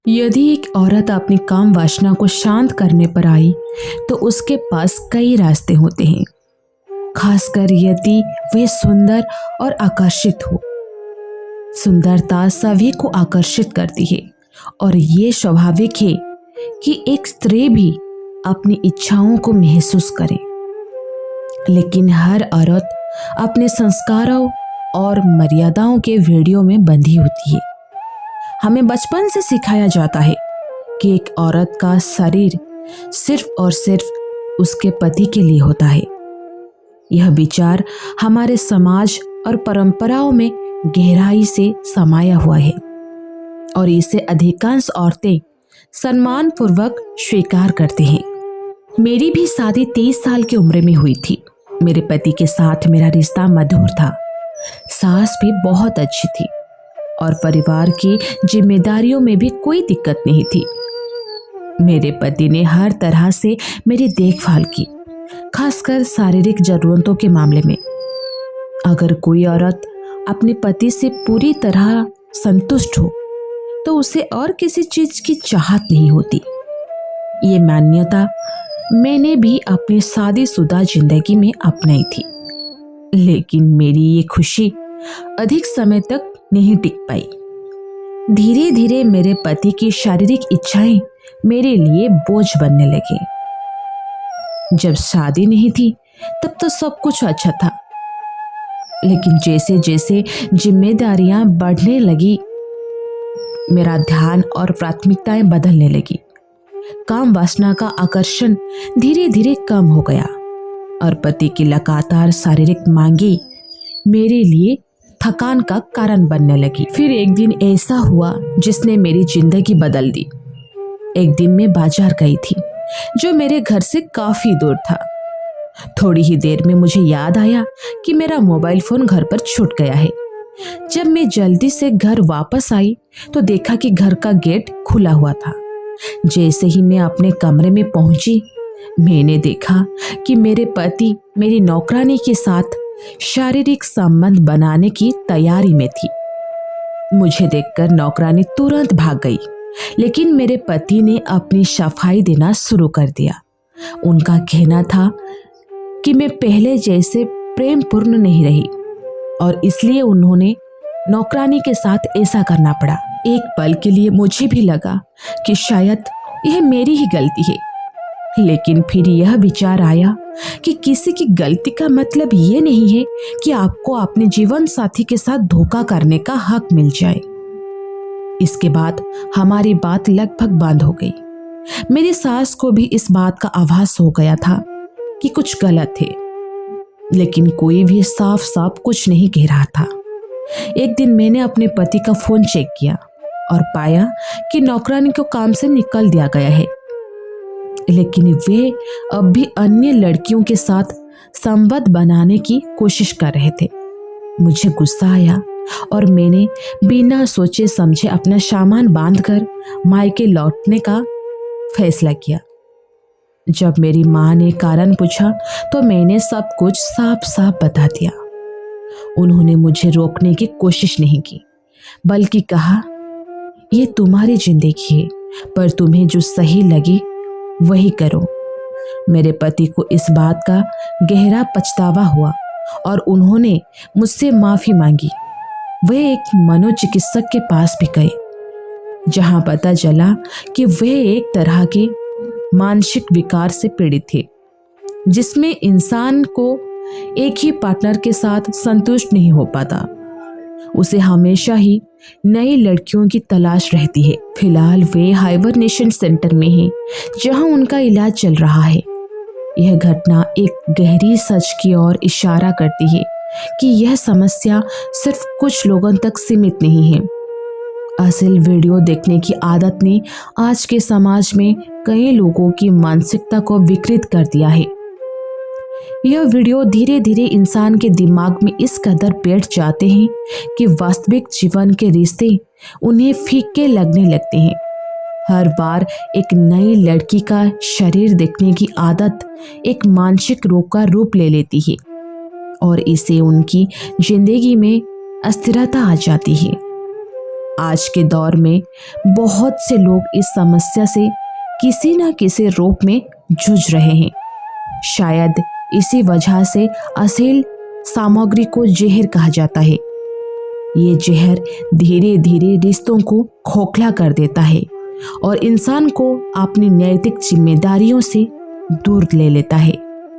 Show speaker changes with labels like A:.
A: यदि एक औरत अपनी काम वासना को शांत करने पर आई तो उसके पास कई रास्ते होते हैं, खासकर यदि वे सुंदर और आकर्षित हो। सुंदरता सभी को आकर्षित करती है और ये स्वाभाविक है कि एक स्त्री भी अपनी इच्छाओं को महसूस करे। लेकिन हर औरत अपने संस्कारों और मर्यादाओं के भेड़ियों में बंधी होती है। हमें बचपन से सिखाया जाता है कि एक औरत का शरीर सिर्फ और सिर्फ उसके पति के लिए होता है। यह विचार हमारे समाज और परंपराओं में गहराई से समाया हुआ है और इसे अधिकांश औरतें सम्मानपूर्वक स्वीकार करते हैं। मेरी भी शादी 23 साल की उम्र में हुई थी। मेरे पति के साथ मेरा रिश्ता मधुर था। सास भी बहुत अच्छी थी और परिवार की जिम्मेदारियों में भी कोई दिक्कत नहीं थी। मेरे पति ने हर तरह से मेरी देखभाल की, खासकर शारीरिक जरूरतों के मामले में। अगर कोई औरत अपने पति से पूरी तरह संतुष्ट हो तो उसे और किसी चीज की चाहत नहीं होती। ये मान्यता मैंने भी अपनी शादीशुदा जिंदगी में अपनाई थी, लेकिन मेरी ये खुशी अधिक समय तक नहीं टिक पाई। धीरे धीरे मेरे पति की शारीरिक इच्छाएं मेरे लिए बोझ बनने लगी। जब शादी नहीं थी तब तो सब कुछ अच्छा था, लेकिन जैसे जैसे जिम्मेदारियां बढ़ने लगी मेरा ध्यान और प्राथमिकताएं बदलने लगी। काम वासना का आकर्षण धीरे धीरे कम हो गया और पति की लगातार शारीरिक मांगे मेरे लिए थकान का कारण बनने लगी। फिर एक दिन ऐसा हुआ जिसने मेरी जिंदगी बदल दी। एक दिन मैं बाजार गई थी जो मेरे घर से काफी दूर था। थोड़ी ही देर में मुझे याद आया कि मेरा मोबाइल फोन घर पर छूट गया है। जब मैं जल्दी से घर वापस आई तो देखा कि घर का गेट खुला हुआ था। जैसे ही मैं अपने कमरे में पहुंची, मैंने देखा कि मेरे पति मेरी नौकरानी के साथ शारीरिक संबंध बनाने की तैयारी में थी। मुझे देखकर नौकरानी तुरंत भाग गई, लेकिन मेरे पति ने अपनी सफाई देना शुरू कर दिया। उनका कहना था कि मैं पहले जैसे प्रेमपूर्ण नहीं रही और इसलिए उन्होंने नौकरानी के साथ ऐसा करना पड़ा। एक पल के लिए मुझे भी लगा कि शायद यह मेरी ही गलती है, लेकिन फिर यह विचार आया कि किसी की गलती का मतलब ये नहीं है कि आपको अपने जीवन साथी के साथ धोखा करने का हक मिल जाए। इसके बाद हमारी बात लगभग बंद हो गई। मेरी सास को भी इस बात का आभास हो गया था कि कुछ गलत है, लेकिन कोई भी साफ साफ कुछ नहीं कह रहा था। एक दिन मैंने अपने पति का फोन चेक किया और पाया कि नौकरानी को काम से निकाल दिया गया है, लेकिन वे अब भी अन्य लड़कियों के साथ संबंध बनाने की कोशिश कर रहे थे। मुझे गुस्सा आया और मैंने बिना सोचे समझे अपना सामान बांधकर मायके लौटने का फैसला किया। जब मेरी माँ ने कारण पूछा तो मैंने सब कुछ साफ साफ बता दिया। उन्होंने मुझे रोकने की कोशिश नहीं की, बल्कि कहा, ये तुम्हारी जिंदगी है, पर तुम्हें जो सही लगे वही करो। मेरे पति को इस बात का गहरा पछतावा हुआ और उन्होंने मुझसे माफी मांगी। वे एक मनोचिकित्सक के पास भी गए, जहां पता चला कि वे एक तरह के मानसिक विकार से पीड़ित थे, जिसमें इंसान को एक ही पार्टनर के साथ संतुष्ट नहीं हो पाता। उसे हमेशा ही नई लड़कियों की तलाश रहती है। फिलहाल वे हाइबरनेशन सेंटर में हैं, जहां उनका इलाज चल रहा है। यह घटना एक गहरी सच की ओर इशारा करती है कि यह समस्या सिर्फ कुछ लोगों तक सीमित नहीं है। असल वीडियो देखने की आदत ने आज के समाज में कई लोगों की मानसिकता को विकृत कर दिया है। यह वीडियो धीरे धीरे इंसान के दिमाग में इस कदर बैठ जाते हैं कि वास्तविक जीवन के रिश्ते उन्हें फीके लगने लगते हैं। हर बार एक नई लड़की का शरीर देखने की आदत एक मानसिक रोग का रूप ले लेती है और इससे उनकी जिंदगी में अस्थिरता आ जाती है। आज के दौर में बहुत से लोग इस समस्या से किसी न किसी रूप में जूझ रहे हैं। शायद इसी वजह से अश्लील सामग्री को जहर कहा जाता है। ये जहर धीरे धीरे रिश्तों को खोखला कर देता है और इंसान को अपनी नैतिक जिम्मेदारियों से दूर ले लेता है।